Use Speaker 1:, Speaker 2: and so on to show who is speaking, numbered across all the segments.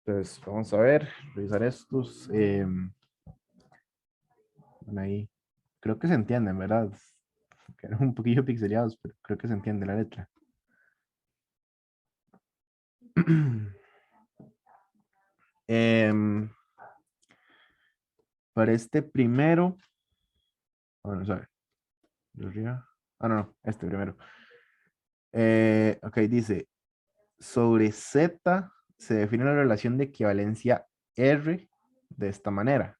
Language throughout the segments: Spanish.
Speaker 1: Entonces, vamos a ver, revisar estos. Bueno, ahí creo que se entienden, ¿verdad? Quedaron un poquillo pixeleados, pero creo que se entiende la letra. Em, para este primero, bueno, a ver. de arriba. Ah, no, no, este primero. Ok, dice, sobre Z se define la relación de equivalencia R de esta manera.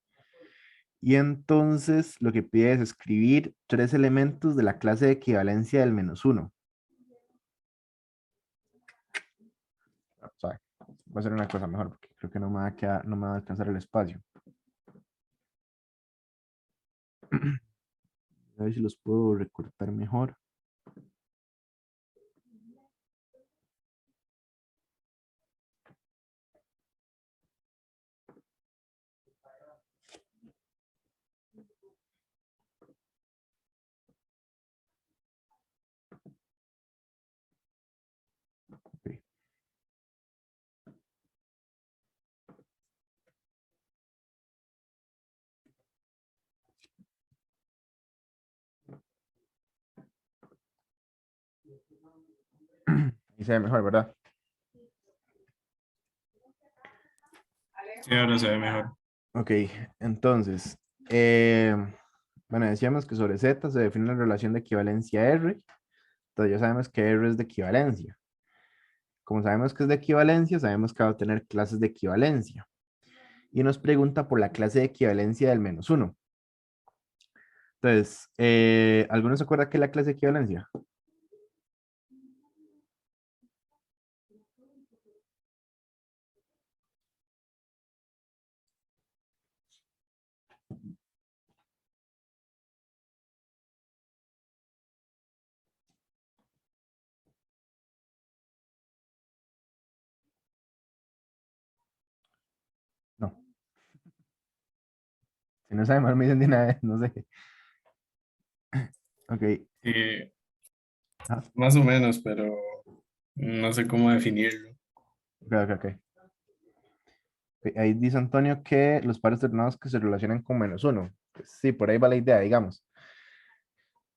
Speaker 1: Y entonces lo que pide es escribir tres elementos de la clase de equivalencia del menos uno. Voy a hacer una cosa mejor porque creo que no me va a quedar, no me va a alcanzar el espacio. A ver si los puedo recortar mejor. Ok. Y se ve mejor, ¿verdad?
Speaker 2: Sí, ahora se ve mejor.
Speaker 1: Ok, entonces, eh, bueno, decíamos que sobre Z se define la relación de equivalencia R. Entonces ya sabemos que R es de equivalencia. Como sabemos que es de equivalencia, sabemos que va a tener clases de equivalencia. Y nos pregunta por la clase de equivalencia del menos uno. Entonces, ¿alguno se acuerda qué es la clase de equivalencia? No. Si no saben, mal me dicen de una vez, no sé. Ok.
Speaker 2: Sí,
Speaker 1: Ah,
Speaker 2: más o menos, pero no sé cómo definirlo.
Speaker 1: ok, ok, ok. Ok, ahí dice Antonio que los pares ordenados que se relacionan con menos uno. Pues sí, por ahí va la idea, digamos.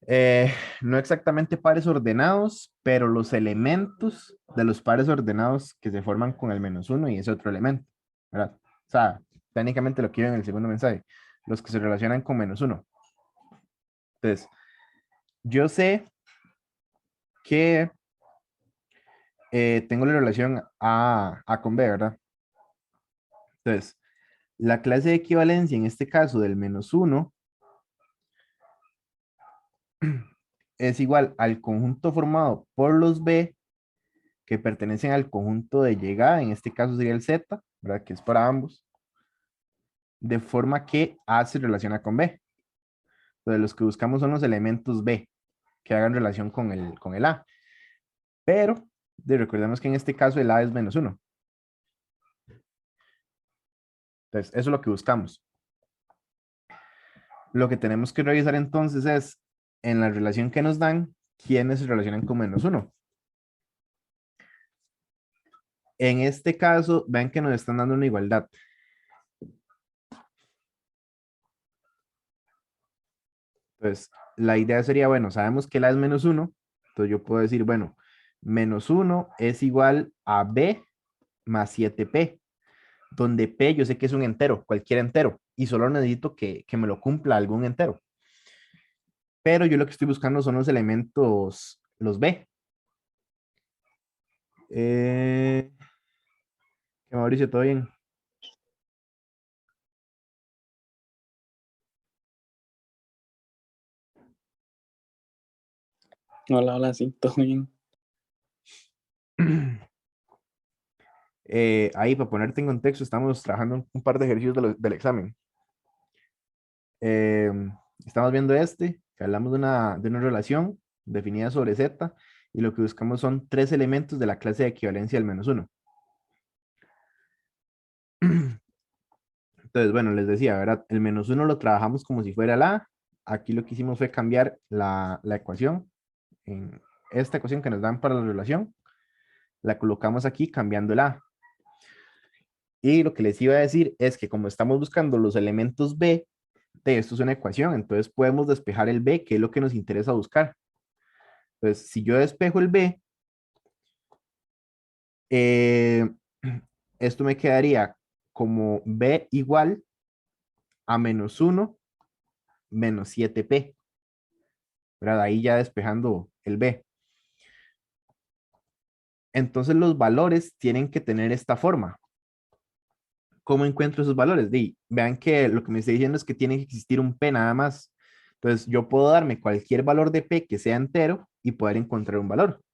Speaker 1: Eh, no exactamente pares ordenados, pero los elementos de los pares ordenados que se forman con el menos uno y ese otro elemento, ¿verdad? O sea, técnicamente lo que iba en el segundo mensaje, los que se relacionan con menos uno. Entonces, yo sé que tengo la relación A con B, ¿verdad? Entonces, la clase de equivalencia en este caso del menos uno es igual al conjunto formado por los B que pertenecen al conjunto de llegada, en este caso sería el Z, ¿verdad? Que es para ambos, de forma que A se relaciona con B. Entonces, los que buscamos son los elementos B que hagan relación con el A. Pero recordemos que en este caso el A es menos uno. Entonces, eso es lo que buscamos. Lo que tenemos que revisar entonces es, en la relación que nos dan, quiénes se relacionan con menos uno. En este caso, vean que nos están dando una igualdad. Entonces, la idea sería, bueno, sabemos que la es menos uno, entonces yo puedo decir, bueno, menos uno es igual a B más 7P, donde P yo sé que es un entero, cualquier entero, y solo necesito que me lo cumpla algún entero. Pero yo lo que estoy buscando son los elementos, los B. ¿Qué, Mauricio, todo bien?
Speaker 3: Hola, hola, sí, todo bien.
Speaker 1: Ahí, para ponerte en contexto, estamos trabajando en un par de ejercicios del examen. Eh, Estamos viendo este, que hablamos de una relación definida sobre Z, y lo que buscamos son tres elementos de la clase de equivalencia del menos uno. Entonces, bueno, les decía, ¿verdad? El menos uno lo trabajamos como si fuera la A. Aquí lo que hicimos fue cambiar la ecuación. En esta ecuación que nos dan para la relación, la colocamos aquí cambiando el A. Y lo que les iba a decir es que como estamos buscando los elementos B, de esto es una ecuación, entonces podemos despejar el B, que es lo que nos interesa buscar. Entonces, si yo despejo el B, eh, esto me quedaría como B igual a menos 1 menos 7P, ¿verdad? Ahí ya despejando el B. Entonces los valores tienen que tener esta forma. ¿Cómo encuentro esos valores? Vean que lo que me está diciendo es que tiene que existir un P nada más. Entonces yo puedo darme cualquier valor de P que sea entero y poder encontrar un valor.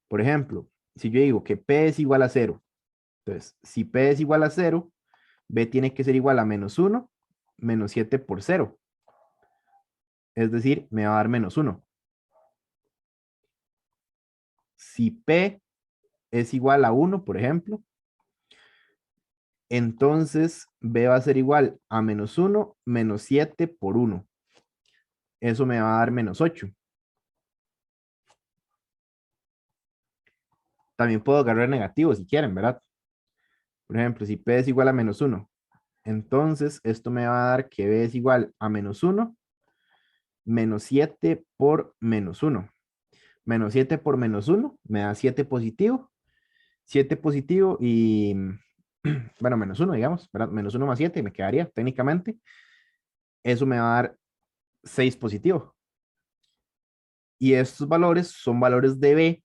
Speaker 1: Por ejemplo, si yo digo que P es igual a 0, entonces si P es igual a 0, B tiene que ser igual a menos 1 menos 7 por 0. Es decir, me va a dar menos 1. Si P es igual a 1, por ejemplo, entonces B va a ser igual a menos 1 menos 7 por 1. Eso me va a dar menos 8. También puedo agarrar negativo si quieren, ¿verdad? Por ejemplo, si P es igual a menos 1, entonces esto me va a dar que B es igual a menos 1 menos 7 por menos 1. Menos 7 por menos 1 me da 7 positivo. 7 positivo y, bueno, menos 1, digamos, ¿verdad? Menos 1 más 7 me quedaría técnicamente. Eso me va a dar 6 positivo. Y estos valores son valores de B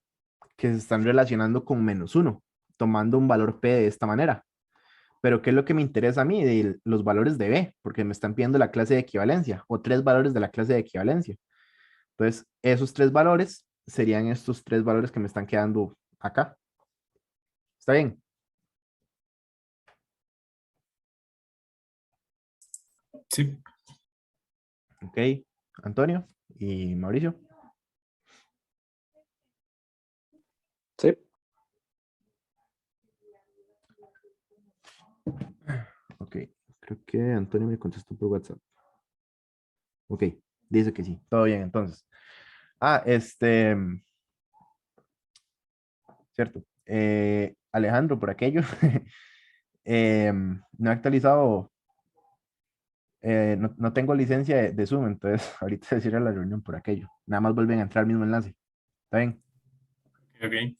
Speaker 1: que se están relacionando con menos 1, tomando un valor P de esta manera. Pero ¿qué es lo que me interesa a mí? De los valores de B, porque me están pidiendo la clase de equivalencia o 3 valores de la clase de equivalencia. Entonces, esos 3 valores serían estos 3 valores que me están quedando acá. ¿Está bien?
Speaker 2: Sí.
Speaker 1: Ok, Antonio y Mauricio.
Speaker 3: Sí.
Speaker 1: Ok, creo que Antonio me contestó por WhatsApp. Ok, dice que sí, todo bien entonces. Ah, cierto. Alejandro, por aquello, no he actualizado, no tengo licencia de Zoom, entonces ahorita se cierra la reunión por aquello. Nada más vuelven a entrar al mismo enlace. ¿Está bien?
Speaker 2: Ok.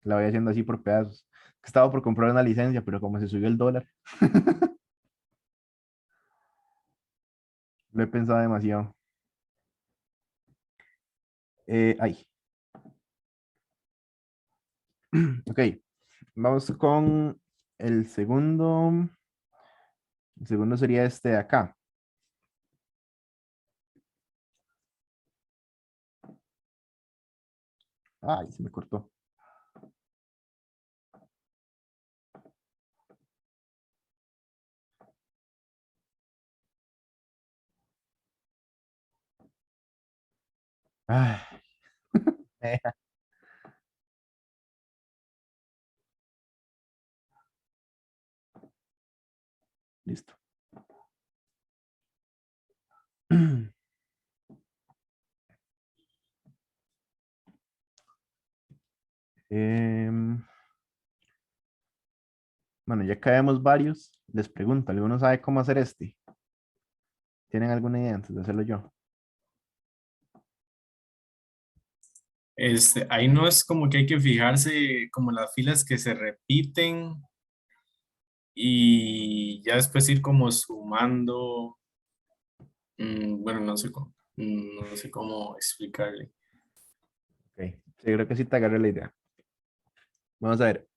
Speaker 1: La voy haciendo así por pedazos. Estaba por comprar una licencia, pero como se subió el dólar, lo he pensado demasiado. Ay, ok. Vamos con el segundo. El segundo sería este de acá. Ay, se me cortó. Ay, listo. Em, bueno, ya caemos varios. Les pregunto, ¿alguno sabe cómo hacer este? ¿Tienen alguna idea antes de hacerlo yo?
Speaker 2: Ahí no es como que hay que fijarse como las filas que se repiten y ya después ir como sumando. Bueno, no sé cómo explicarle.
Speaker 1: Ok, sí, creo que sí te agarré la idea. Vamos a ver.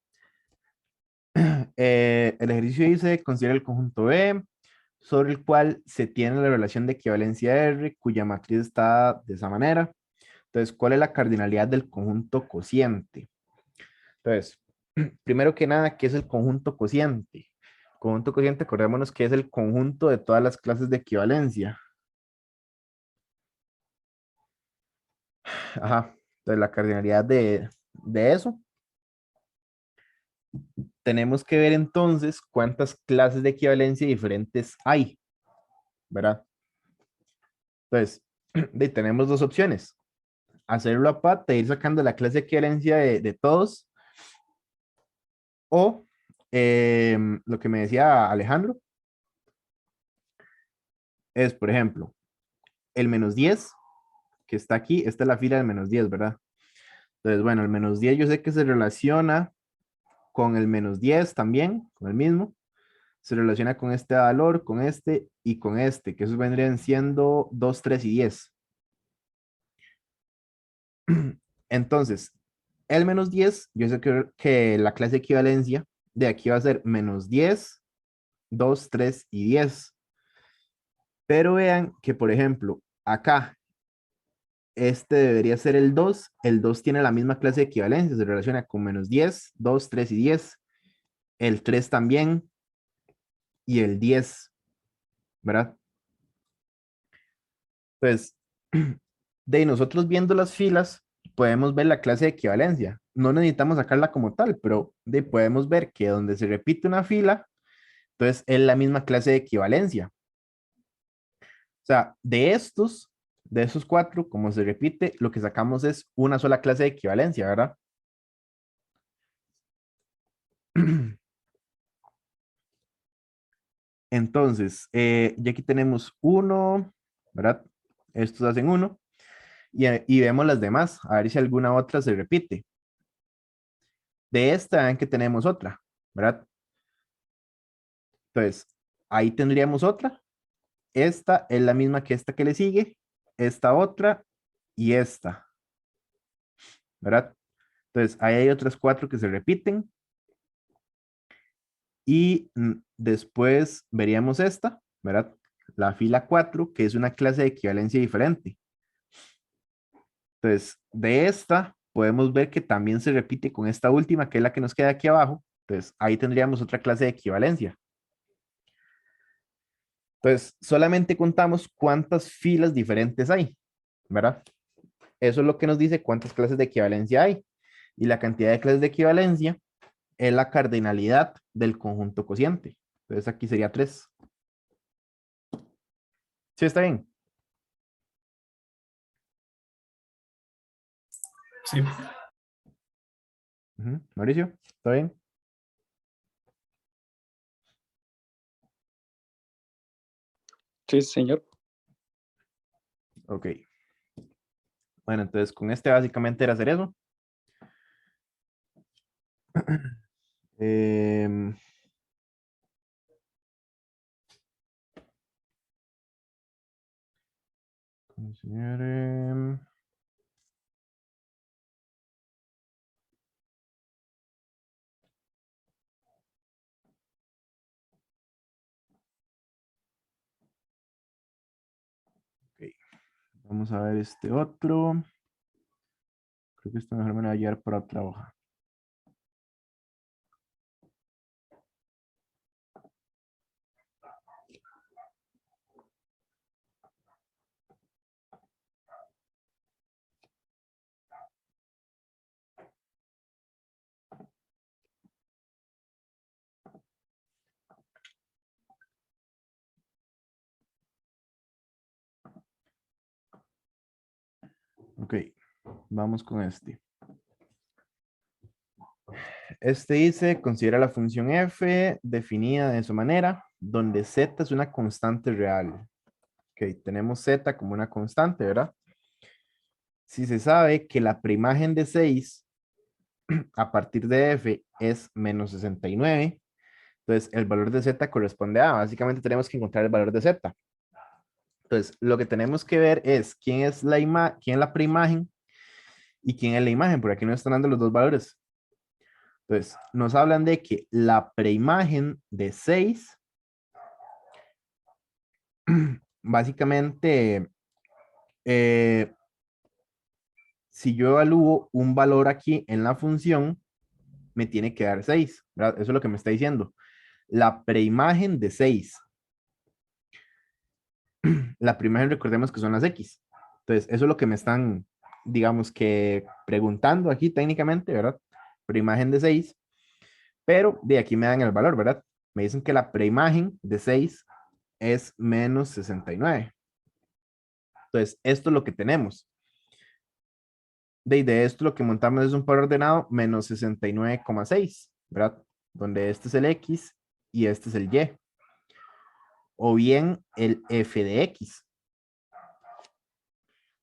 Speaker 1: El ejercicio dice, considera el conjunto B, sobre el cual se tiene la relación de equivalencia R, cuya matriz está de esa manera. Entonces, ¿cuál es la cardinalidad del conjunto cociente? Entonces, primero que nada, ¿qué es el conjunto cociente? Conjunto cociente, acordémonos que es el conjunto de todas las clases de equivalencia. Ajá, entonces la cardinalidad de eso. Tenemos que ver entonces cuántas clases de equivalencia diferentes hay, ¿verdad? Entonces, tenemos dos opciones. Hacerlo a pata, ir sacando la clase de equivalencia de todos, o lo que me decía Alejandro es, por ejemplo, el -10 que está aquí, esta es la fila del -10, ¿verdad? Entonces, bueno, el -10 yo sé que se relaciona con el -10 también, con el mismo. Se relaciona con este valor, con este y con este, que esos vendrían siendo 2, 3 y 10. Entonces, el -10, yo sé que la clase de equivalencia de aquí va a ser -10, 2, 3 y 10. Pero vean que, por ejemplo, acá, este debería ser el 2. El 2 tiene la misma clase de equivalencia, se relaciona con -10, 2, 3 y 10. El 3 también y el 10, ¿verdad? Entonces, de nosotros viendo las filas, podemos ver la clase de equivalencia. No necesitamos sacarla como tal, pero podemos ver que donde se repite una fila, entonces es la misma clase de equivalencia. O sea, de esos 4, como se repite, lo que sacamos es una sola clase de equivalencia, ¿verdad? Entonces, ya aquí tenemos 1, ¿verdad? Estos hacen 1. Y vemos las demás, a ver si alguna otra se repite. De esta, ven que tenemos otra, ¿verdad? Entonces, ahí tendríamos otra. Esta es la misma que esta que le sigue, esta otra y esta, ¿verdad? Entonces, ahí hay otras 4 que se repiten. Y después veríamos esta, ¿verdad? La fila 4, que es una clase de equivalencia diferente. Entonces, de esta podemos ver que también se repite con esta última, que es la que nos queda aquí abajo. Entonces, ahí tendríamos otra clase de equivalencia. Entonces, solamente contamos cuántas filas diferentes hay, ¿verdad? Eso es lo que nos dice cuántas clases de equivalencia hay. Y la cantidad de clases de equivalencia es la cardinalidad del conjunto cociente. Entonces, aquí sería 3. ¿Sí está bien?
Speaker 2: Sí,
Speaker 1: Mauricio, ¿está bien?
Speaker 3: Sí, señor.
Speaker 1: Ok. Bueno, entonces con este básicamente era hacer eso. Em, considere- ok, vamos a ver este otro. Creo que esto mejor me lo va a llevar para otra hoja. Ok, vamos con este. Este dice, considera la función f definida de su manera, donde z es una constante real. Ok, tenemos z como una constante, ¿verdad? Si se sabe que la preimagen de 6 a partir de f es -69, entonces el valor de z corresponde a, básicamente tenemos que encontrar el valor de z. Entonces, lo que tenemos que ver es quién es quién es la preimagen y quién es la imagen, porque aquí nos están dando los dos valores. Entonces, nos hablan de que la preimagen de 6, básicamente, eh, si yo evalúo un valor aquí en la función, me tiene que dar 6, ¿verdad? Eso es lo que me está diciendo. La preimagen de 6. La preimagen, recordemos que son las X. Entonces, eso es lo que me están, digamos que, preguntando aquí técnicamente, ¿verdad? Preimagen de 6. Pero de aquí me dan el valor, ¿verdad? Me dicen que la preimagen de 6 es -69. Entonces, esto es lo que tenemos. De esto lo que montamos es un par ordenado -69,6, ¿verdad? donde este es el X y este es el Y. O bien el f de X.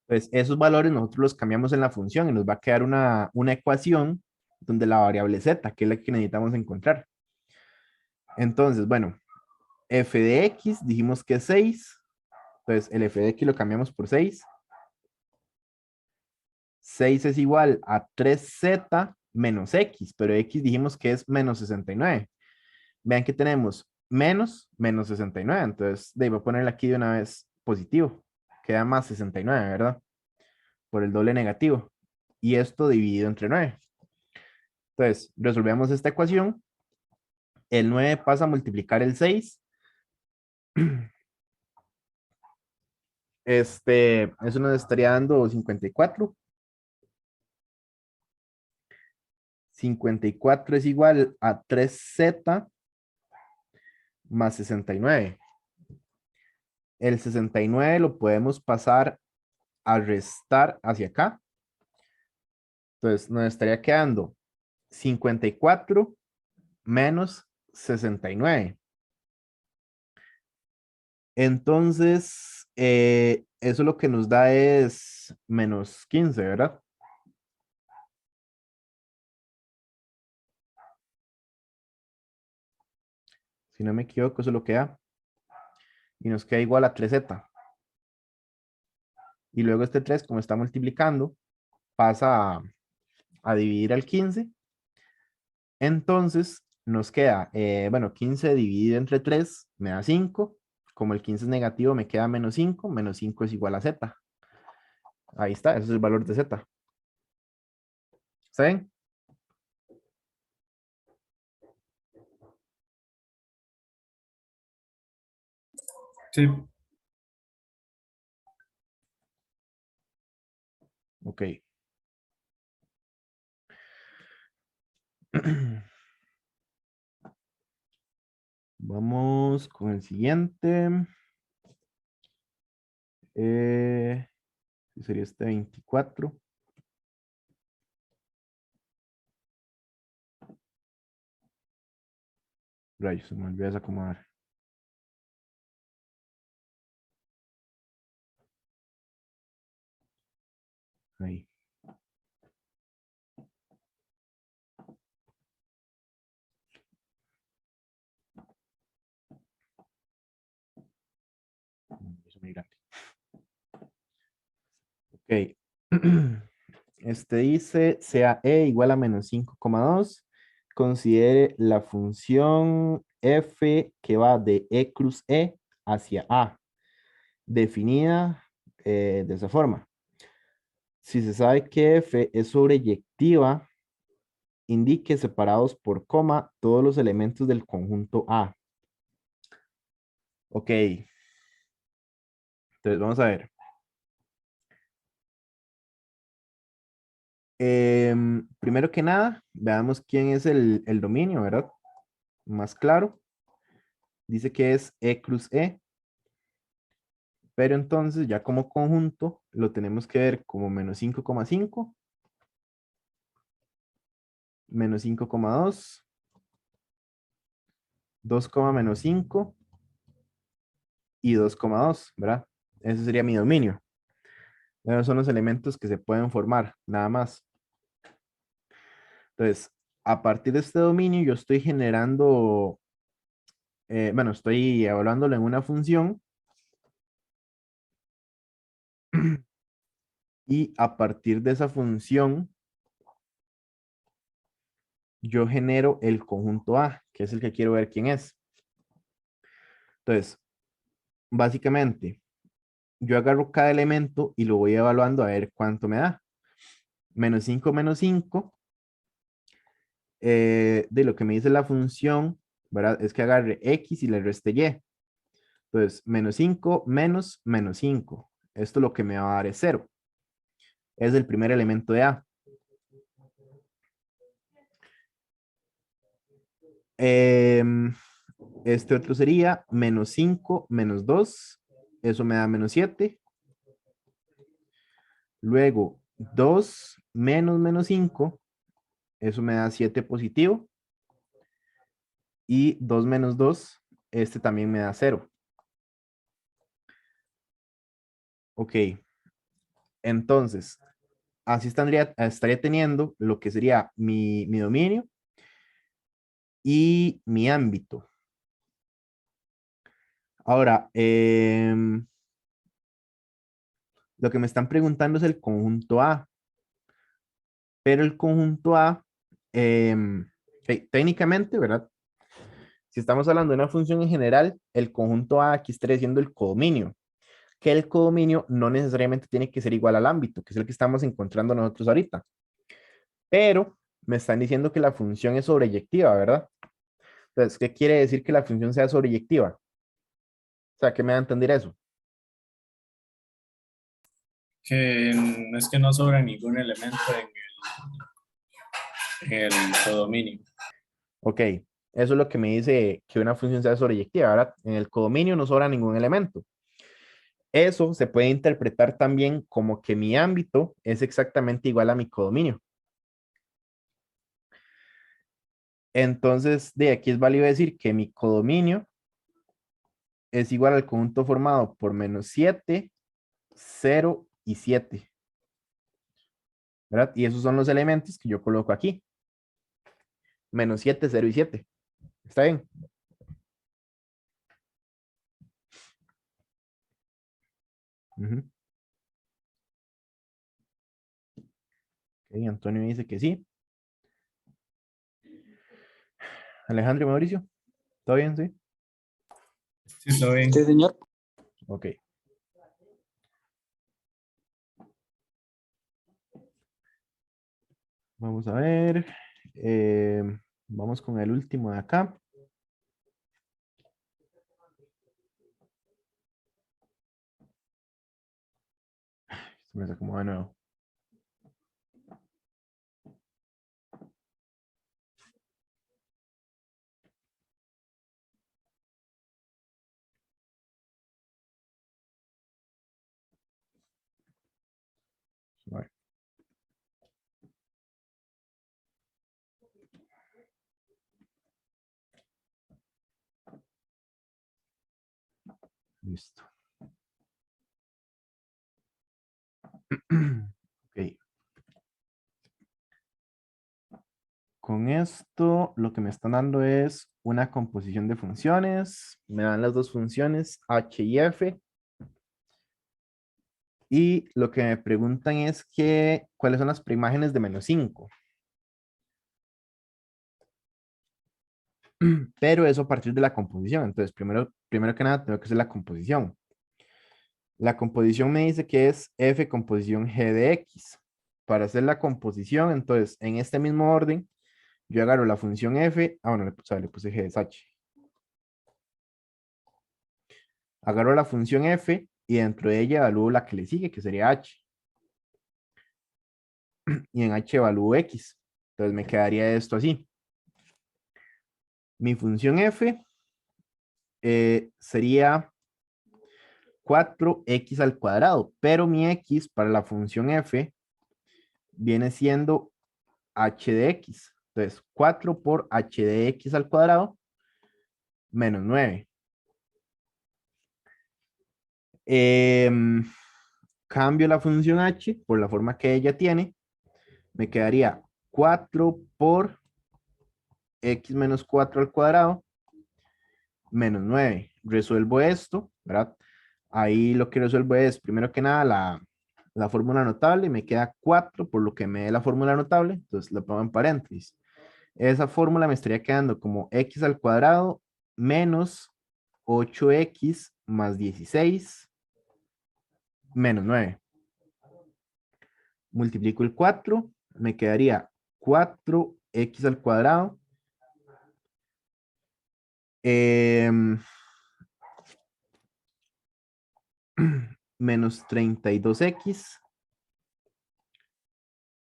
Speaker 1: Pues esos valores nosotros los cambiamos en la función y nos va a quedar una ecuación donde la variable z, que es la que necesitamos encontrar. Entonces, bueno, f de X dijimos que es 6. Entonces, el f de X lo cambiamos por 6. 6 es igual a 3z menos X, pero X dijimos que es menos 69. Vean que tenemos menos 69. Entonces, voy a ponerle aquí de una vez positivo. Queda más 69, ¿verdad? Por el doble negativo. Y esto dividido entre 9. Entonces, resolvemos esta ecuación. El 9 pasa a multiplicar el 6. Eso nos estaría dando 54. 54 es igual a 3z más 69. El 69 lo podemos pasar a restar hacia acá. Entonces nos estaría quedando 54 menos 69. Entonces, eso lo que nos da es menos 15, ¿verdad? Si no me equivoco, eso es lo que da. Y nos queda igual a 3z. Y luego este 3, como está multiplicando, pasa a dividir al 15. Entonces, nos queda, bueno, 15 dividido entre 3 me da 5. Como el 15 es negativo, me queda menos 5. Menos 5 es igual a z. Ahí está, ese es el valor de z. ¿Saben?
Speaker 2: Sí,
Speaker 1: Ok. Vamos con el siguiente. Sería este 24. Rayos, se me olvidó desacomodar. Ahí. Eso muy grande. Ok. Este dice, sea e igual a menos 5,2. Considere la función f que va de e cruz e hacia a, definida de esa forma. Si se sabe que f es sobreyectiva, indique separados por coma todos los elementos del conjunto A. Ok. Entonces vamos a ver. Primero que nada, veamos quién es el dominio, ¿verdad? Más claro. Dice que es E cruz E. Pero entonces ya como conjunto lo tenemos que ver como menos 5,5, menos 5,2, 2, menos 5 y 2,2, ¿verdad? Ese sería mi dominio. Esos son los elementos que se pueden formar, nada más. Entonces, a partir de este dominio yo estoy generando, bueno, estoy evaluándolo en una función y a partir de esa función yo genero el conjunto A, que es el que quiero ver quién es. Entonces, básicamente, yo agarro cada elemento y lo voy evaluando a ver cuánto me da. Menos 5 menos 5, de lo que me dice la función, ¿verdad? Es que agarre X y le reste Y. Entonces, menos 5 menos menos 5. Esto lo que me va a dar es 0. Es el primer elemento de A. Este otro sería menos 5 menos 2. Eso me da menos 7. Luego, 2 menos menos 5. Eso me da 7 positivo. Y 2 menos 2, este también me da 0. Ok, entonces, así estaría teniendo lo que sería mi dominio y mi ámbito. Ahora, lo que me están preguntando es el conjunto A, pero el conjunto A, técnicamente, ¿verdad? Si estamos hablando de una función en general, el conjunto A aquí estaría siendo el codominio, que el codominio no necesariamente tiene que ser igual al ámbito, que es el que estamos encontrando nosotros ahorita. Pero me están diciendo que la función es sobreyectiva, ¿verdad? Entonces, ¿qué quiere decir que la función sea sobreyectiva? O sea, ¿qué me va a entender eso?
Speaker 2: Que no es que no sobra ningún elemento en el codominio.
Speaker 1: Ok, eso es lo que me dice que una función sea sobreyectiva, ¿verdad? En el codominio no sobra ningún elemento. Eso se puede interpretar también como que mi ámbito es exactamente igual a mi codominio. Entonces, de aquí es válido decir que mi codominio es igual al conjunto formado por menos 7, 0 y 7, ¿verdad? Y esos son los elementos que yo coloco aquí. Menos 7, 0 y 7. ¿Está bien? Ujú. Ok, Antonio dice que sí. Alejandro y Mauricio, ¿todo bien? Sí.
Speaker 2: Sí, está bien.
Speaker 3: Sí, señor.
Speaker 1: Ok. Vamos a ver. Eh, vamos con el último de acá. Se me sacó de nuevo. A ver. Listo. Ok. Con esto, lo que me están dando es una composición de funciones. Me dan las dos funciones, h y f. Y lo que me preguntan es que, ¿cuáles son las preimágenes de menos 5? Pero eso a partir de la composición. Entonces, primero que nada, tengo que hacer la composición. La composición me dice que es f composición g de x. Para hacer la composición, entonces, en este mismo orden, yo agarro la función f. Bueno, le puse g de h. Agarro la función f y dentro de ella evalúo la que le sigue, que sería h. Y en h evalúo x. Entonces me quedaría esto así. Mi función f sería 4x al cuadrado, pero mi x para la función f viene siendo h de x. Entonces, 4 por h de x al cuadrado menos 9. Cambio la función h por la forma que ella tiene. Me quedaría 4 por x menos 4 al cuadrado menos 9. Resuelvo esto, ¿verdad? Ahí lo que resuelvo es, primero que nada, la fórmula notable. Me queda 4 por lo que me dé la fórmula notable. Entonces lo pongo en paréntesis. Esa fórmula me estaría quedando como x al cuadrado menos 8x más 16 menos 9. Multiplico el 4, me quedaría 4x al cuadrado menos 32x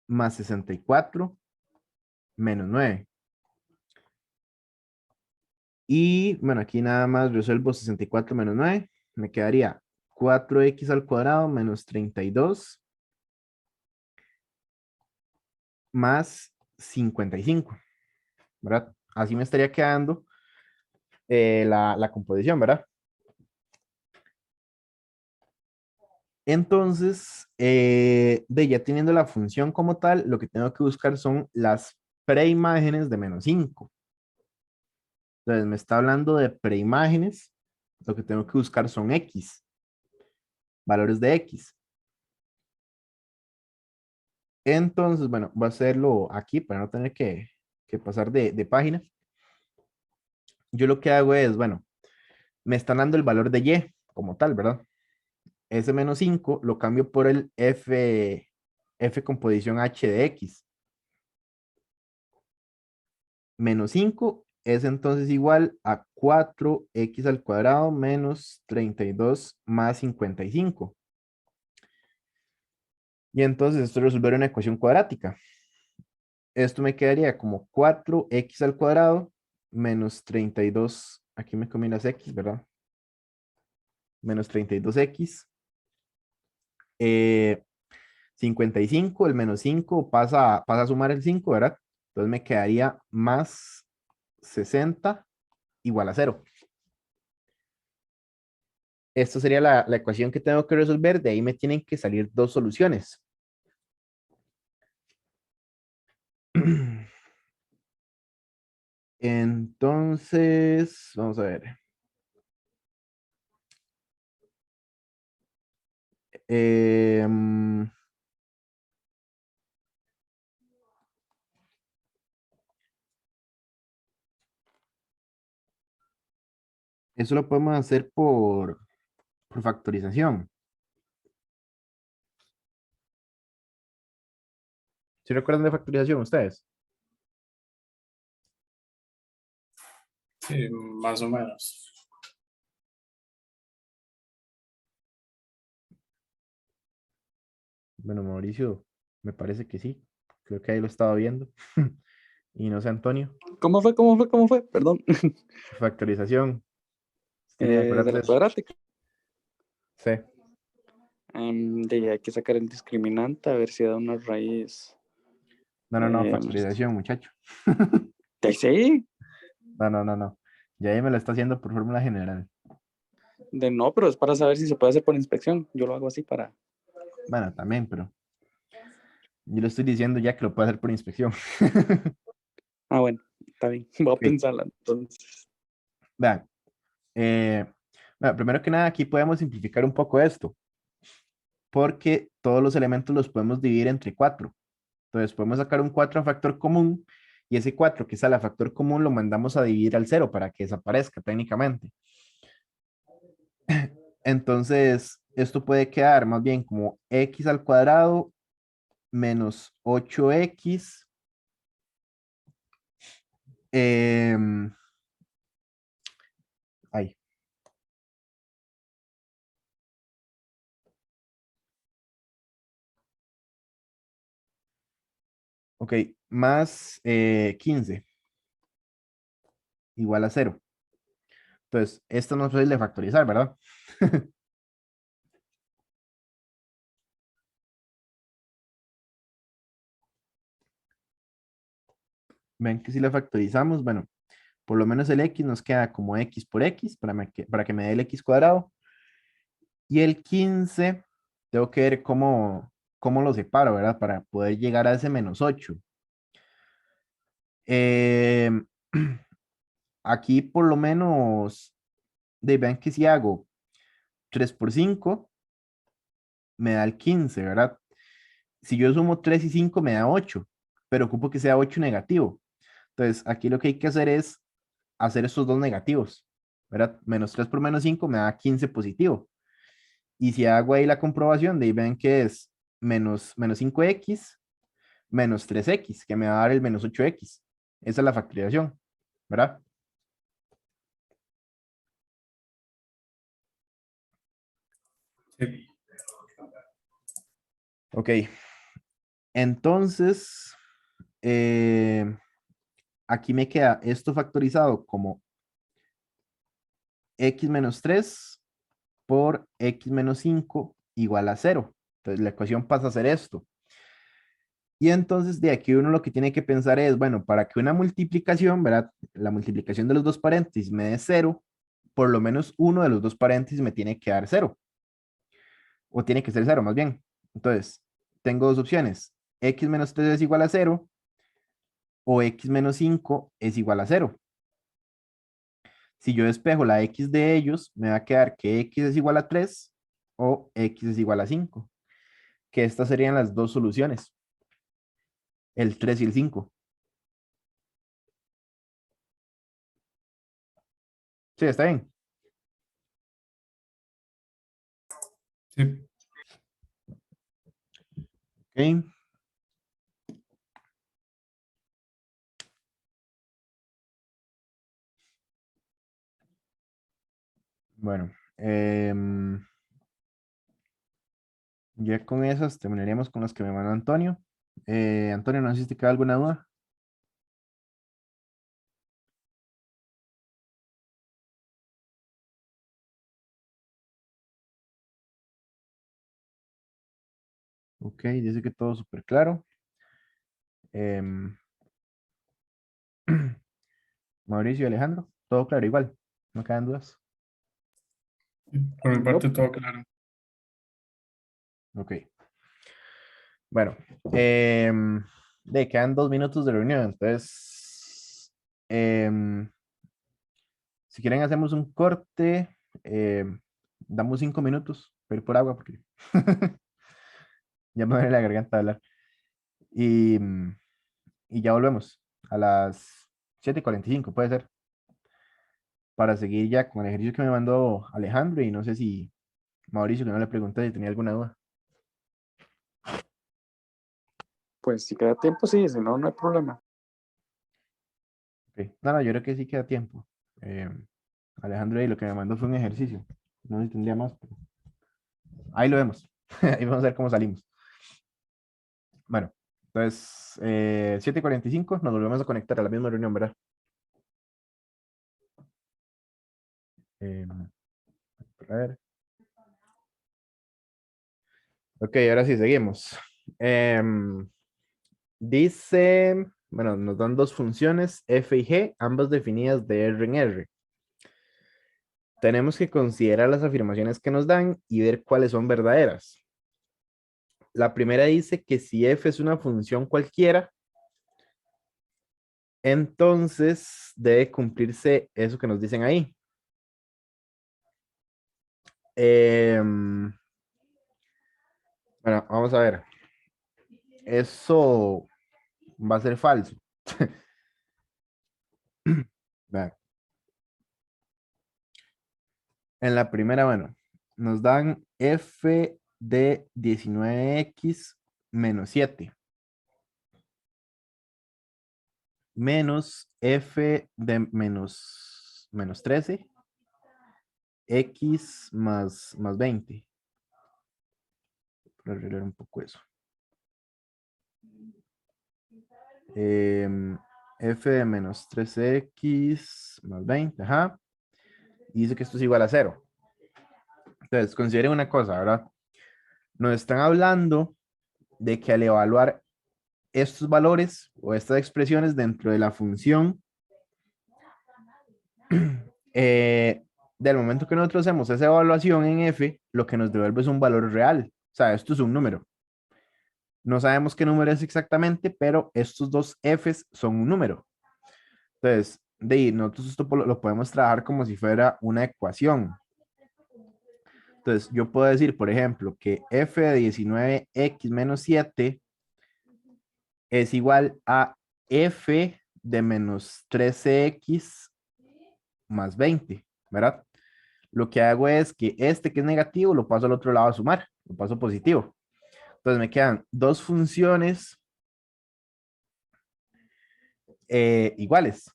Speaker 1: más 64 menos 9. Y bueno, aquí nada más resuelvo 64 menos 9. Me quedaría 4x al cuadrado menos 32 más 55, ¿verdad? Así me estaría quedando la composición, ¿verdad? Entonces, ya teniendo la función como tal, lo que tengo que buscar son las preimágenes de -5. Entonces, me está hablando de preimágenes. Lo que tengo que buscar son X, valores de X. Entonces, bueno, voy a hacerlo aquí para no tener que pasar de página. Yo lo que hago es, bueno, me están dando el valor de Y como tal, ¿verdad? Ese -5 lo cambio por el F composición H de X. -5 es entonces igual a 4x al cuadrado menos 32 más 55. Y entonces esto resolver una ecuación cuadrática. Esto me quedaría como 4x al cuadrado menos 32. Aquí me comí las x, ¿verdad? Menos 32x. 55, el -5 pasa a sumar el 5, ¿verdad? Entonces me quedaría más 60 igual a 0. Esto sería la ecuación que tengo que resolver. De ahí me tienen que salir dos soluciones. Entonces, vamos a ver. Em, Eso lo podemos hacer por factorización. ¿Sí recuerdan de factorización ustedes?
Speaker 2: Sí, más o menos.
Speaker 1: Bueno, Mauricio, me parece que sí. Creo que ahí lo estaba viendo. Y no sé, Antonio.
Speaker 3: ¿Cómo fue? ¿Cómo fue? ¿Cómo fue? Perdón.
Speaker 1: Factorización. Tiene que acordar
Speaker 3: De
Speaker 1: de
Speaker 3: la
Speaker 1: eso.
Speaker 3: cuadrática.
Speaker 1: Sí.
Speaker 3: Hay que sacar el discriminante a ver si da una raíz.
Speaker 1: No,
Speaker 3: em,
Speaker 1: factorización, muchacho.
Speaker 3: sí,
Speaker 1: No. Ya ahí me lo está haciendo por fórmula general.
Speaker 3: de no, pero es para saber si se puede hacer por inspección. Yo lo hago así para.
Speaker 1: Bueno, también, pero yo le estoy diciendo ya que lo puede hacer por inspección.
Speaker 3: Ah, bueno, está bien. Voy a
Speaker 1: Ok,
Speaker 3: pensarla entonces.
Speaker 1: vean. eh, bueno, primero que nada, aquí podemos simplificar un poco esto, porque todos los elementos los podemos dividir entre 4. Entonces podemos sacar un 4 a factor común y ese 4 que sale a factor común lo mandamos a dividir al 0 para que desaparezca técnicamente. Entonces, esto puede quedar más bien como x al cuadrado menos 8x. Ahí. Ok, más 15 igual a 0. Entonces, esto no es fácil de factorizar, ¿verdad? Ven que si la factorizamos, bueno, por lo menos el x nos queda como x por x para que me dé el x cuadrado. Y el 15 tengo que ver cómo lo separo, ¿verdad? Para poder llegar a ese -8. Eh, Aquí por lo menos, vean que si hago 3 por 5 me da el 15, ¿verdad? Si yo sumo 3 y 5 me da 8, pero ocupo que sea 8 negativo. Entonces, aquí lo que hay que hacer es hacer estos dos negativos, ¿verdad? -3 por -5 me da 15 positivo. Y si hago ahí la comprobación, de ahí ven que es menos 5x menos 3x, que me va a dar el -8x. Esa es la factorización, ¿verdad?
Speaker 2: Sí.
Speaker 1: Ok, entonces, eh, aquí me queda esto factorizado como x menos 3 por x menos 5 igual a 0. Entonces la ecuación pasa a ser esto. Y entonces de aquí uno lo que tiene que pensar es, bueno, para que una multiplicación, ¿verdad? la multiplicación de los dos paréntesis me dé 0, por lo menos uno de los dos paréntesis me tiene que dar 0. O tiene que ser 0 más bien. Entonces, tengo dos opciones. X menos 3 es igual a 0 o X menos 5 es igual a 0. Si yo despejo la X de ellos, me va a quedar que X es igual a 3 o X es igual a 5. Que estas serían las dos soluciones. El 3 y el 5. Sí, está bien.
Speaker 2: Sí.
Speaker 1: Ok. Bueno, ya con esas terminaríamos con las que me mandó Antonio. Antonio, ¿no sé si te queda alguna duda? Ok, dice que todo súper claro. Em, Mauricio y Alejandro, todo claro igual. No quedan dudas.
Speaker 2: Por mi parte,
Speaker 3: Nope.
Speaker 2: todo claro.
Speaker 1: Ok. Bueno, quedan 2 minutos de reunión. Entonces, si quieren hacemos un corte. Damos 5 minutos para ir por agua porque ya me duele la garganta de hablar. Y, y ya volvemos a las 7:45 puede ser, para seguir ya con el ejercicio que me mandó Alejandro y no sé si Mauricio, que no le pregunté si tenía alguna duda.
Speaker 3: Pues si queda tiempo, sí, si no, no hay problema.
Speaker 1: Ok. No, no, yo creo que sí queda tiempo. Eh, Alejandro ahí lo que me mandó fue un ejercicio. No sé si tendría más, pero ahí lo vemos. Ahí vamos a ver cómo salimos. Bueno, entonces 7:45 nos volvemos a conectar a la misma reunión, ¿verdad? Eh, a ver. Ok, ahora sí, seguimos. Dice, bueno, nos dan dos funciones, f y g, ambas definidas de R en R. Tenemos que considerar las afirmaciones que nos dan y ver cuáles son verdaderas. La primera dice que si f es una función cualquiera, entonces debe cumplirse eso que nos dicen ahí. Bueno, vamos a ver. Eso va a ser falso. Vean, en la primera, bueno, nos dan f de 19x menos 7 menos f de menos 13 x más 20. Para arreglar un poco eso. F de menos 13x más 20, ajá. Y dice que esto es igual a 0. Entonces, consideren una cosa, ¿verdad? Nos están hablando de que al evaluar estos valores o estas expresiones dentro de la función, del momento que nosotros hacemos esa evaluación en f, lo que nos devuelve es un valor real. O sea, esto es un número. No sabemos qué número es exactamente, pero estos dos f's son un número. Entonces, de ahí, nosotros esto lo podemos trabajar como si fuera una ecuación. Entonces, yo puedo decir, por ejemplo, que f de 19x menos 7 es igual a f de menos 13x más 20, ¿verdad? Lo que hago es que este que es negativo lo paso al otro lado a sumar, lo paso positivo. Entonces me quedan dos funciones iguales.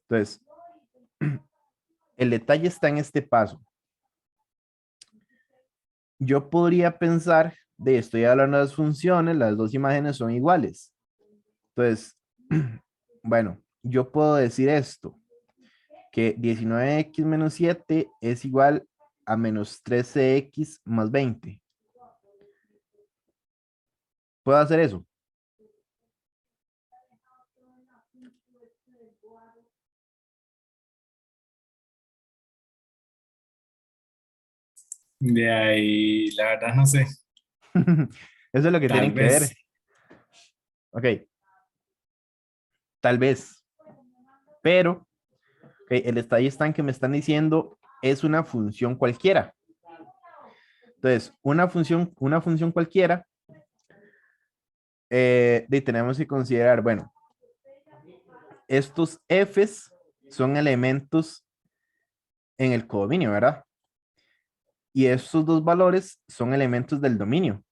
Speaker 1: Entonces, el detalle está en este paso. Yo podría pensar de estoy hablando de las funciones, las dos imágenes son iguales. Entonces, bueno, yo puedo decir esto, que 19x menos 7 es igual a menos 13x más 20. ¿Puedo hacer eso?
Speaker 2: De ahí, la verdad no sé.
Speaker 1: Eso es lo que
Speaker 2: Tal
Speaker 1: tienen que ver.
Speaker 2: vez.
Speaker 1: Ok, tal vez. Pero ok, el estadista que me están diciendo es una función cualquiera. Entonces, una función cualquiera, tenemos que considerar, bueno, estos f's son elementos en el codominio, ¿verdad? Y estos dos valores son elementos del dominio.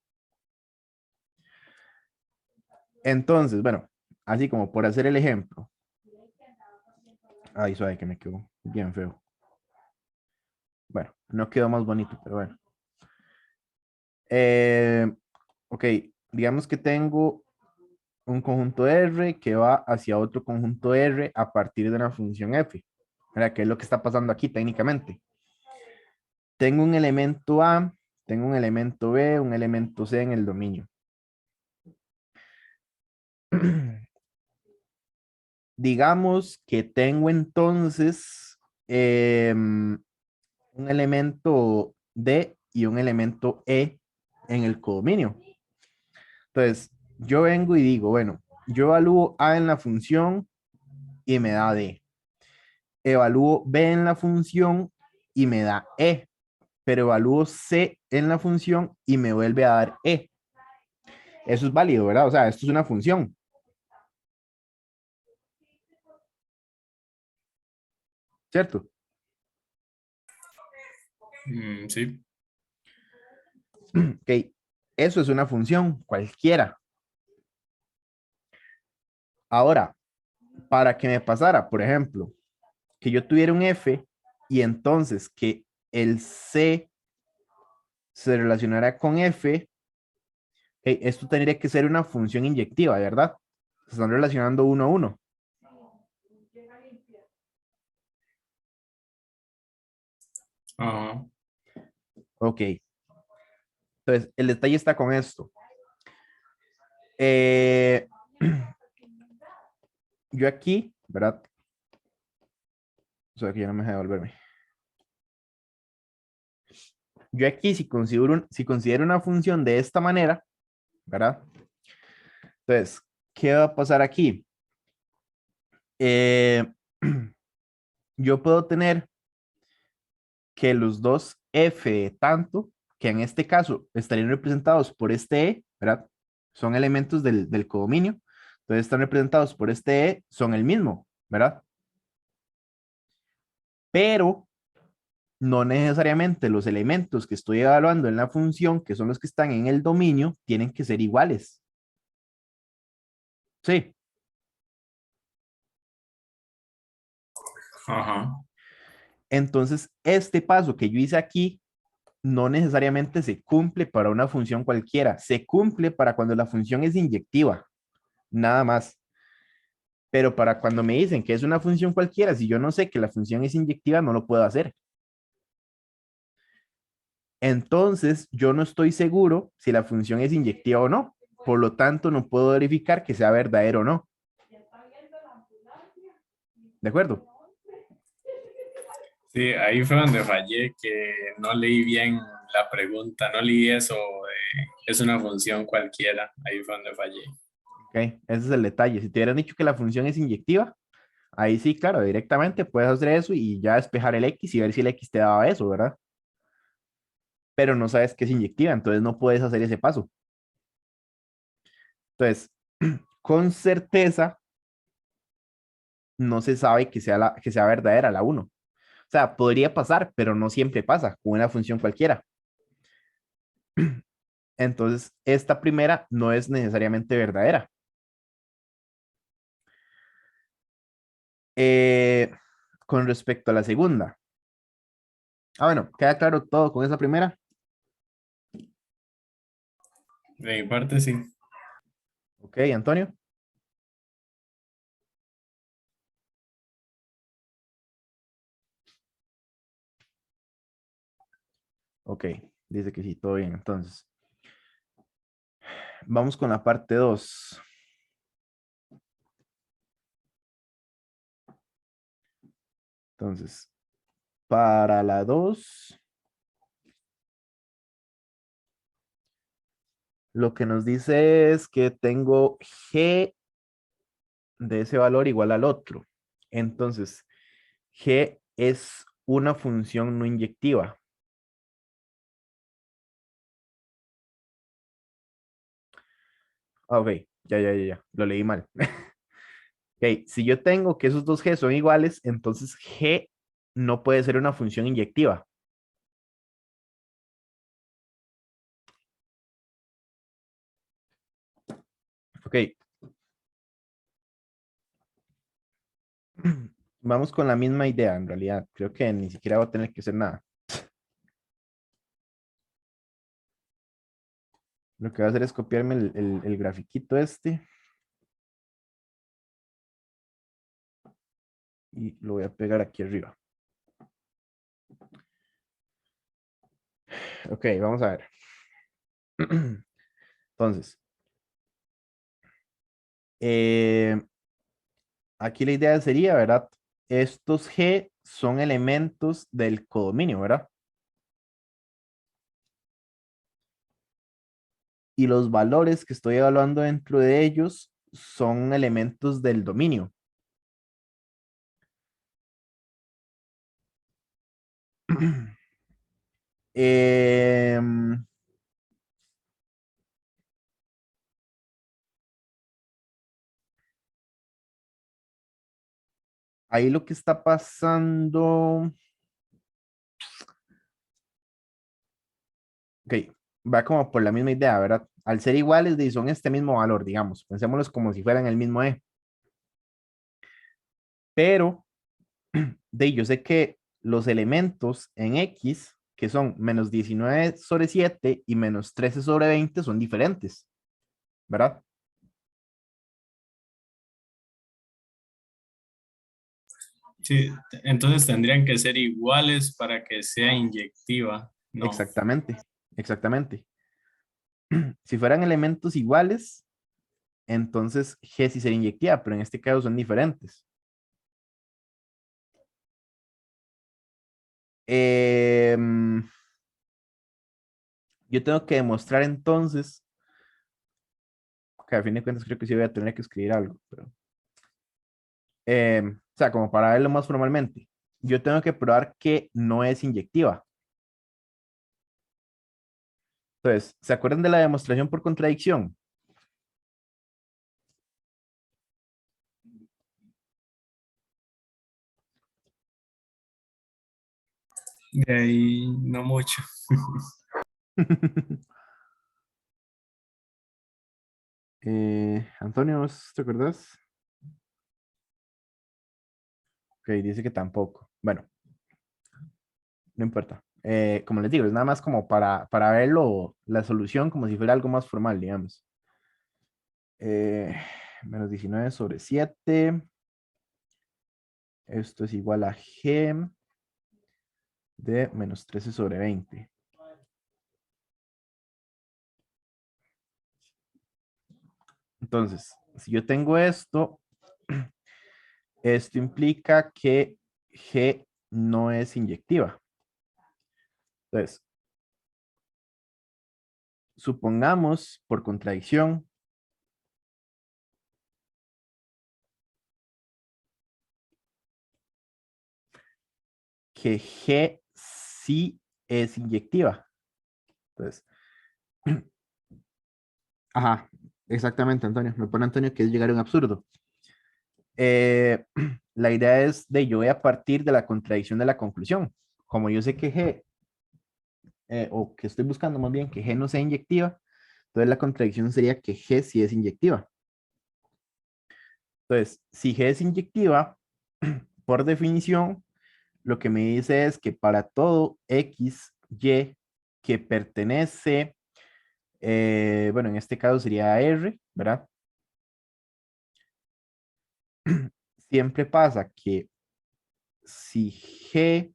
Speaker 1: Entonces, bueno, así como por hacer el ejemplo. Ay, suave que me quedó bien feo. Bueno, no quedó más bonito, pero bueno. Ok, digamos que tengo un conjunto R que va hacia otro conjunto R a partir de una función f. ¿Verdad? ¿Qué es lo que está pasando aquí técnicamente? Tengo un elemento A, tengo un elemento B, un elemento C en el dominio. Digamos que tengo entonces un elemento D y un elemento E en el codominio. Entonces, yo vengo y digo, bueno, yo evalúo A en la función y me da D. Evalúo B en la función y me da E, pero evalúo C en la función y me vuelve a dar E. Eso es válido, ¿verdad? O sea, esto es una función, ¿cierto?
Speaker 2: Sí.
Speaker 1: Ok, eso es una función cualquiera. Ahora, para que me pasara, por ejemplo, que yo tuviera un F y entonces que el C se relacionara con F, esto tendría que ser una función inyectiva, ¿verdad? Se están relacionando uno a uno.
Speaker 2: Ajá.
Speaker 1: Ok, entonces el detalle está con esto. Eh, yo aquí, ¿verdad? O sea, que ya no me deja devolverme. Yo aquí, si considero una función de esta manera, ¿verdad? Entonces, ¿qué va a pasar aquí? Eh, yo puedo tener que los dos f de tanto, que en este caso estarían representados por este e, ¿verdad? Son elementos del codominio. Entonces están representados por este e, son el mismo, ¿verdad? Pero no necesariamente los elementos que estoy evaluando en la función, que son los que están en el dominio, tienen que ser iguales. Sí.
Speaker 2: Ajá.
Speaker 1: Entonces, este paso que yo hice aquí no necesariamente se cumple para una función cualquiera. Se cumple para cuando la función es inyectiva, nada más. Pero para cuando me dicen que es una función cualquiera, si yo no sé que la función es inyectiva, no lo puedo hacer. Entonces, yo no estoy seguro si la función es inyectiva o no. Por lo tanto, no puedo verificar que sea verdadero o no. ¿De acuerdo?
Speaker 2: Sí, ahí fue donde fallé, que no leí bien la pregunta, no leí eso, es una función cualquiera, ahí fue donde fallé.
Speaker 1: Ok, ese es el detalle. Si te hubieran dicho que la función es inyectiva, ahí sí, claro, directamente puedes hacer eso y ya despejar el X y ver si el X te daba eso, ¿verdad? Pero no sabes que es inyectiva, entonces no puedes hacer ese paso. Entonces, con certeza, no se sabe que sea verdadera la uno. O sea, podría pasar, pero no siempre pasa con una función cualquiera. Entonces, esta primera no es necesariamente verdadera. Eh, con respecto a la segunda. Ah, bueno, queda claro todo con esa primera.
Speaker 2: De mi parte, sí.
Speaker 1: Ok, Antonio. Ok, dice que sí, todo bien. Entonces, vamos con la parte 2. Entonces, para la 2, lo que nos dice es que tengo G de ese valor igual al otro. Entonces, G es una función no inyectiva. Ok, ya, lo leí mal. Ok, si yo tengo que esos dos G son iguales, entonces G no puede ser una función inyectiva. Ok. Vamos con la misma idea, en realidad. Creo que ni siquiera va a tener que hacer nada. Lo que voy a hacer es copiarme el grafiquito este. Y lo voy a pegar aquí arriba. Ok, vamos a ver. Entonces, eh, aquí la idea sería, ¿verdad? Estos G son elementos del codominio, ¿verdad? Y los valores que estoy evaluando dentro de ellos son elementos del dominio. Em, ahí lo que está pasando. Ok, va como por la misma idea, ¿verdad? Al ser iguales, son este mismo valor, digamos. Pensémoslos como si fueran el mismo E. Pero, yo sé que los elementos en X, que son menos 19 sobre 7 y menos 13 sobre 20, son diferentes, ¿verdad?
Speaker 2: Sí, entonces tendrían que ser iguales para que sea inyectiva. No.
Speaker 1: Exactamente, exactamente. Si fueran elementos iguales, entonces G sí sería inyectiva, pero en este caso son diferentes. Em, yo tengo que demostrar entonces, que a fin de cuentas creo que sí voy a tener que escribir algo, pero, o sea, como para verlo más formalmente, yo tengo que probar que no es inyectiva. Entonces, ¿se acuerdan de la demostración por contradicción?
Speaker 2: De ahí no mucho.
Speaker 1: Antonio, ¿vos ¿te acordás? Ok, dice que tampoco. Bueno, no importa. Como les digo, es nada más como para verlo, la solución como si fuera algo más formal, digamos. Eh, menos 19 sobre 7. Esto es igual a G de menos 13 sobre 20. Entonces, si yo tengo esto, esto implica que G no es inyectiva. Entonces, supongamos por contradicción que G sí es inyectiva. Entonces, ajá, exactamente, Antonio. Me pone Antonio que es llegar a un absurdo. Eh, la idea es de yo voy a partir de la contradicción de la conclusión. Como yo sé que G, o que estoy buscando más bien que G no sea inyectiva, entonces la contradicción sería que G sí es inyectiva. Entonces, si G es inyectiva, por definición, lo que me dice es que para todo X, Y que pertenece, bueno, en este caso sería R, ¿verdad? Siempre pasa que si G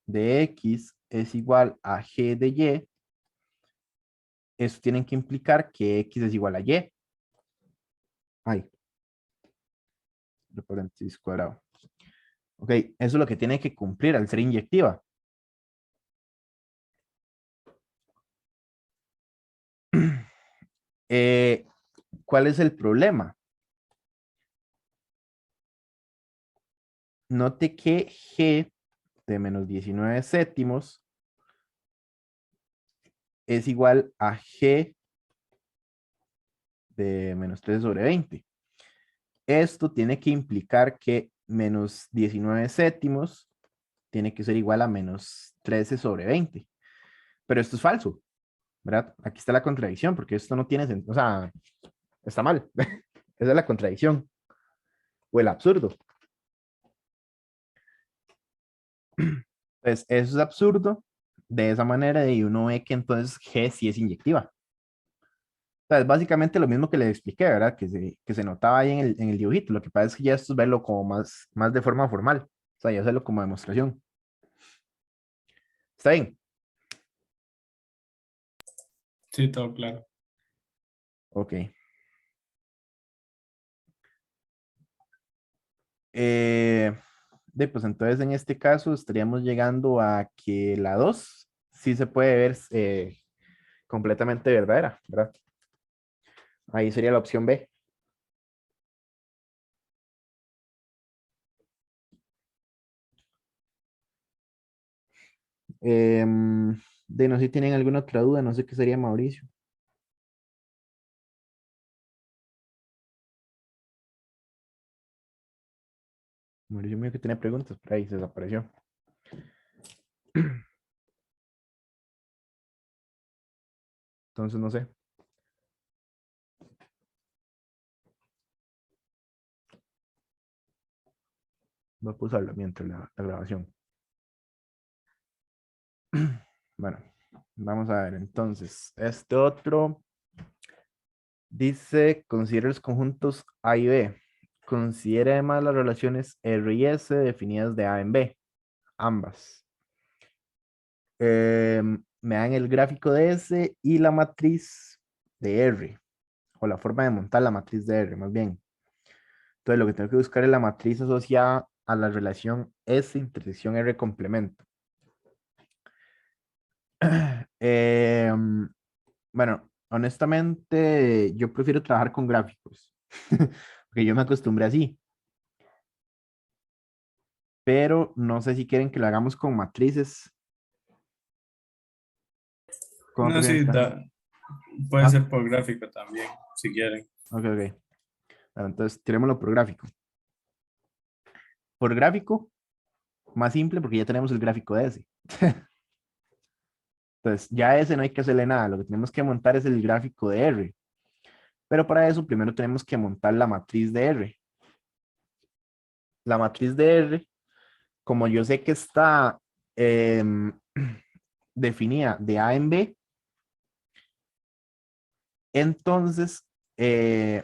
Speaker 1: de X es igual a G de Y, eso tiene que implicar que X es igual a Y. Ay, de paréntesis cuadrado. Ok, eso es lo que tiene que cumplir al ser inyectiva. ¿Cuál es el problema? Note que G de menos 19 séptimos es igual a G de menos 13 sobre 20. Esto tiene que implicar que menos 19 séptimos tiene que ser igual a menos 13 sobre 20. Pero esto es falso, ¿verdad? Aquí está la contradicción, porque esto no tiene sentido, o sea, está mal. Esa es la contradicción o el absurdo. Entonces, eso es absurdo de esa manera y uno ve que entonces G sí es inyectiva. O sea, es básicamente lo mismo que le expliqué, ¿verdad? Que se notaba ahí en el dibujito. Lo que pasa es que ya esto es verlo como más de forma formal. O sea, ya hacerlo como demostración. ¿Está bien?
Speaker 2: Sí, todo claro.
Speaker 1: Ok. Pues entonces en este caso estaríamos llegando a que la 2 sí se puede ver completamente verdadera, ¿verdad? Ahí sería la opción B. De no sé si tienen alguna otra duda, no sé qué sería Mauricio. Mauricio mío que tiene preguntas, pero ahí se desapareció. Entonces no sé. Voy a pausarlo mientras la grabación. Bueno, vamos a ver entonces. Este otro dice, considera los conjuntos A y B. Considera además las relaciones R y S definidas de A en B, ambas. Me dan el gráfico de S y la matriz de R, o la forma de montar la matriz de R, más bien. Entonces, lo que tengo que buscar es la matriz asociada a la relación S intersección R complemento. Bueno, honestamente, yo prefiero trabajar con gráficos, porque yo me acostumbré así, pero no sé si quieren que lo hagamos con matrices. ¿Cómo
Speaker 2: No,
Speaker 1: prefieren
Speaker 2: sí,
Speaker 1: que lo hagamos?
Speaker 2: puede
Speaker 1: Ah,
Speaker 2: ser por gráfico también, si quieren.
Speaker 1: ok, ok. Bueno, entonces, tirémoslo por gráfico. Por gráfico, más simple porque ya tenemos el gráfico de ese. Entonces, ya ese no hay que hacerle nada, lo que tenemos que montar es el gráfico de R. Pero para eso primero tenemos que montar la matriz de R. La matriz de R, como yo sé que está definida de A en B, entonces de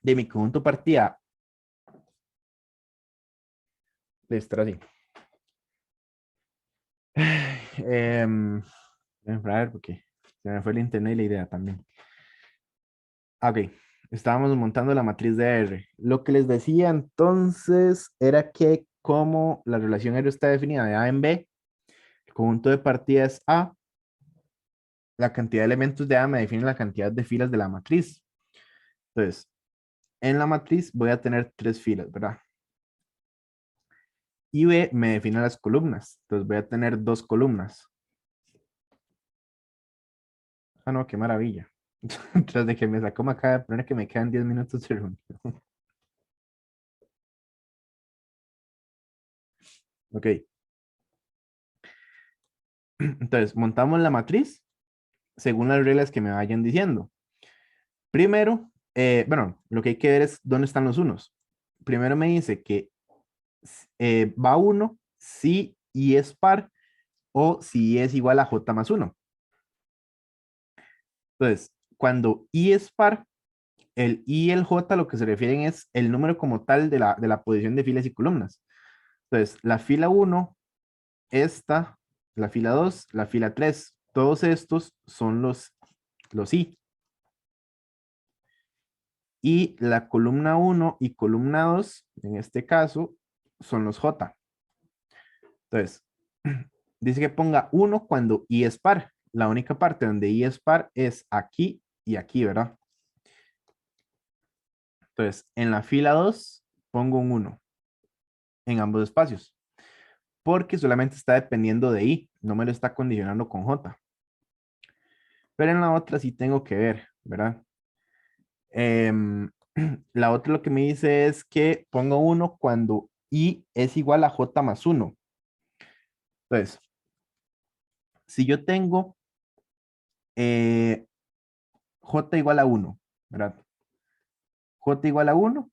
Speaker 1: mi conjunto partida de estar así. A ver, porque se me fue el internet y la idea también. Ok, estábamos montando la matriz de R. Lo que les decía entonces era que como la relación R está definida de A en B, el conjunto de partida es A, la cantidad de elementos de A me define la cantidad de filas de la matriz. Entonces, en la matriz voy a tener tres filas, ¿verdad? Y B me define las columnas. Entonces voy a tener dos columnas. Ah, no, qué maravilla. Tras de que me sacó, me acaba de poner que me quedan 10 minutos de reunión. Ok. Entonces, montamos la matriz según las reglas que me vayan diciendo. Primero, bueno, lo que hay que ver es dónde están los unos. Primero me dice que va uno si y es par o si es igual a j más uno. Entonces, cuando i es par, el i y el j lo que se refieren es el número como tal de la posición de filas y columnas. Entonces, la fila 1, esta, la fila 2, la fila 3, todos estos son los i. Y la columna 1 y columna 2, en este caso, son los J. Entonces, dice que ponga 1 cuando I es par. La única parte donde I es par es aquí y aquí, ¿verdad? Entonces, en la fila 2 pongo un 1 en ambos espacios, porque solamente está dependiendo de I, no me lo está condicionando con J. Pero en la otra sí tengo que ver, ¿verdad? La otra lo que me dice es que pongo 1 cuando I es igual a J más 1. Entonces, si yo tengo J igual a 1, ¿verdad? J igual a 1,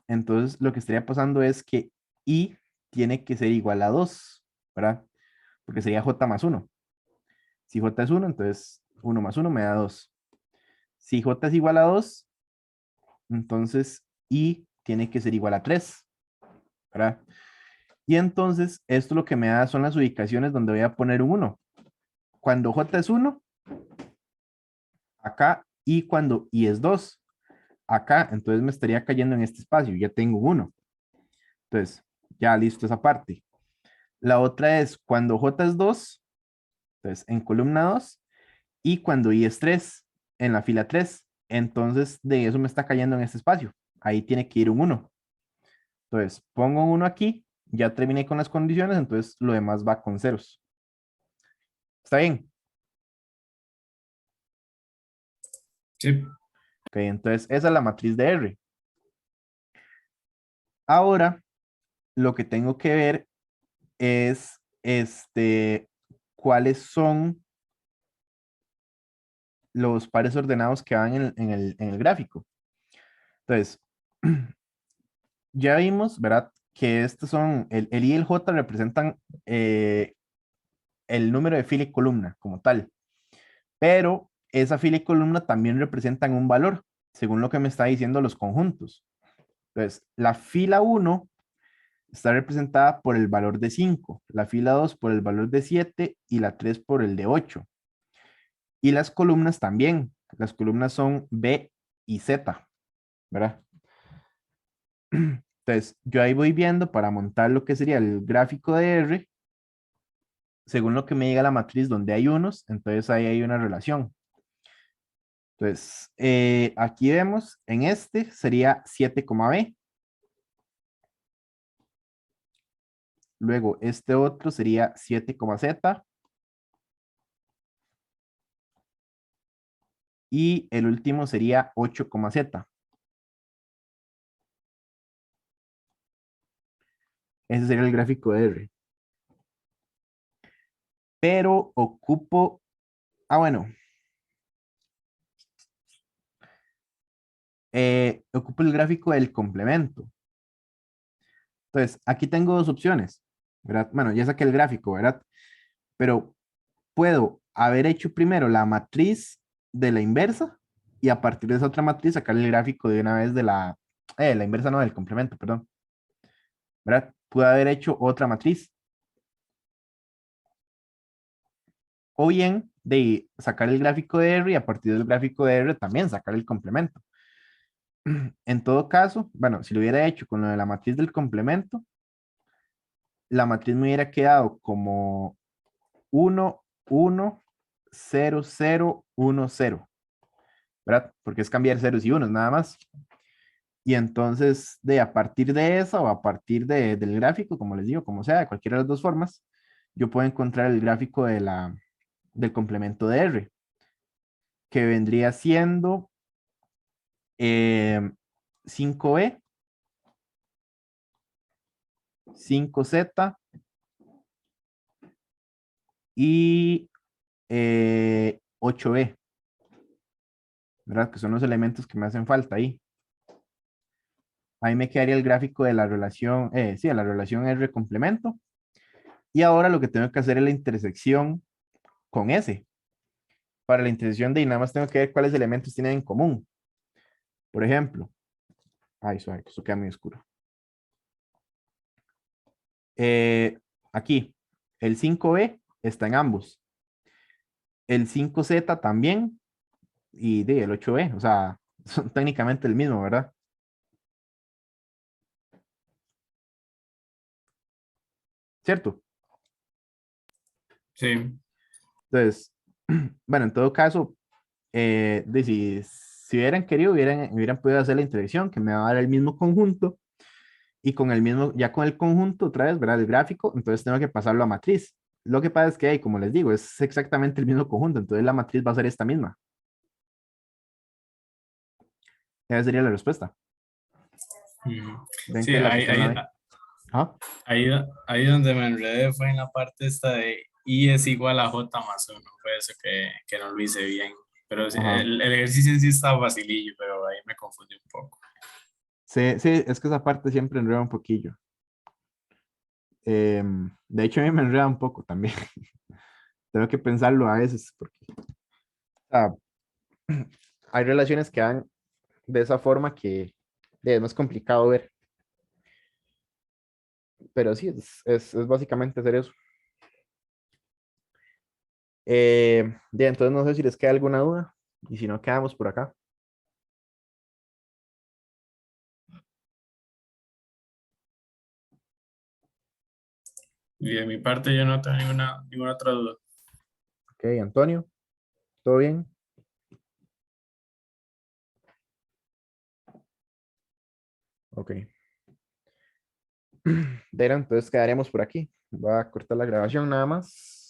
Speaker 1: entonces lo que estaría pasando es que I tiene que ser igual a 2, ¿verdad? Porque sería J más 1. Si J es 1, entonces 1 más 1 me da 2. Si J es igual a 2, entonces I tiene que ser igual a 3, ¿verdad? Y entonces esto lo que me da son las ubicaciones donde voy a poner un 1. Cuando J es 1, acá, y cuando I es 2, acá, entonces me estaría cayendo en este espacio, ya tengo 1. Entonces, ya listo esa parte. La otra es cuando J es 2, entonces en columna 2, y cuando I es 3, en la fila 3, entonces de eso me está cayendo en este espacio. Ahí tiene que ir un 1. Entonces, pongo un 1 aquí, ya terminé con las condiciones, entonces lo demás va con ceros. ¿Está bien?
Speaker 2: Sí.
Speaker 1: Ok, entonces esa es la matriz de R. Ahora, lo que tengo que ver es cuáles son los pares ordenados que van en el gráfico. Entonces, ya vimos, ¿verdad? Que estos son, el I y el J representan el número de fila y columna como tal, pero esa fila y columna también representan un valor, según lo que me está diciendo los conjuntos. Entonces, la fila 1 está representada por el valor de 5, la fila 2 por el valor de 7 y la 3 por el de 8. Y las columnas también. Las columnas son B y Z, ¿verdad? Entonces, yo ahí voy viendo para montar lo que sería el gráfico de R, según lo que me diga la matriz donde hay unos, entonces ahí hay una relación. Entonces, aquí vemos, en este sería 7, B. Luego, este otro sería 7, Z. Y el último sería 8, Z. Ese sería el gráfico de R. Pero ocupo, bueno, ocupo el gráfico del complemento. Entonces, aquí tengo dos opciones, ¿verdad? Bueno, ya saqué el gráfico, ¿verdad? Pero puedo haber hecho primero la matriz de la inversa y a partir de esa otra matriz sacar el gráfico de una vez de la inversa no, del complemento, perdón, ¿verdad? Pude haber hecho otra matriz. O bien de sacar el gráfico de R y a partir del gráfico de R también sacar el complemento. En todo caso, bueno, si lo hubiera hecho con lo de la matriz del complemento, la matriz me hubiera quedado como 1, 1, 0, 0, 1, 0, ¿verdad? Porque es cambiar ceros y unos nada más. Y entonces, a partir de eso o a partir del gráfico, como les digo, como sea, de cualquiera de las dos formas, yo puedo encontrar el gráfico del complemento de R, que vendría siendo 5B, 5Z y 8B, ¿verdad? Que son los elementos que me hacen falta ahí. Ahí me quedaría el gráfico de la relación, sí, de la relación R complemento. Y ahora lo que tengo que hacer es la intersección con S. Para la intersección de ahí nada más tengo que ver cuáles elementos tienen en común. Por ejemplo, ay, suave, que esto queda muy oscuro. Aquí, el 5B está en ambos. El 5Z también y el 8B, o sea, son técnicamente el mismo, ¿verdad? ¿cierto?
Speaker 2: Sí.
Speaker 1: Entonces, bueno, en todo caso, si hubieran querido, hubieran podido hacer la integración que me va a dar el mismo conjunto y con el mismo, ya con el conjunto otra vez, ¿verdad? El gráfico, entonces tengo que pasarlo a matriz. Lo que pasa es que, como les digo, es exactamente el mismo conjunto, entonces la matriz va a ser esta misma. Esa sería la respuesta.
Speaker 2: Ujú.
Speaker 1: Ven
Speaker 2: Sí,
Speaker 1: que la cuestión la ven. ¿Ah?
Speaker 2: ahí donde me enredé fue en la parte esta de I es igual a J más uno. Fue eso que no lo hice bien. Pero sí,
Speaker 1: Ajá.
Speaker 2: el ejercicio en sí estaba facilillo, pero ahí me confundí un poco.
Speaker 1: Sí, sí, es que esa parte siempre enreda un poquillo. De hecho, a mí me enreda un poco también. Tengo que pensarlo a veces, porque ah, hay relaciones que dan de esa forma que es más complicado ver. Pero sí, es básicamente hacer eso. Bien, entonces no sé si les queda alguna duda y si no, quedamos por acá.
Speaker 2: Y de mi parte yo no tengo ninguna otra duda.
Speaker 1: Ok, Antonio, ¿todo bien? Ok. Entonces quedaremos por aquí. Voy a cortar la grabación nada más.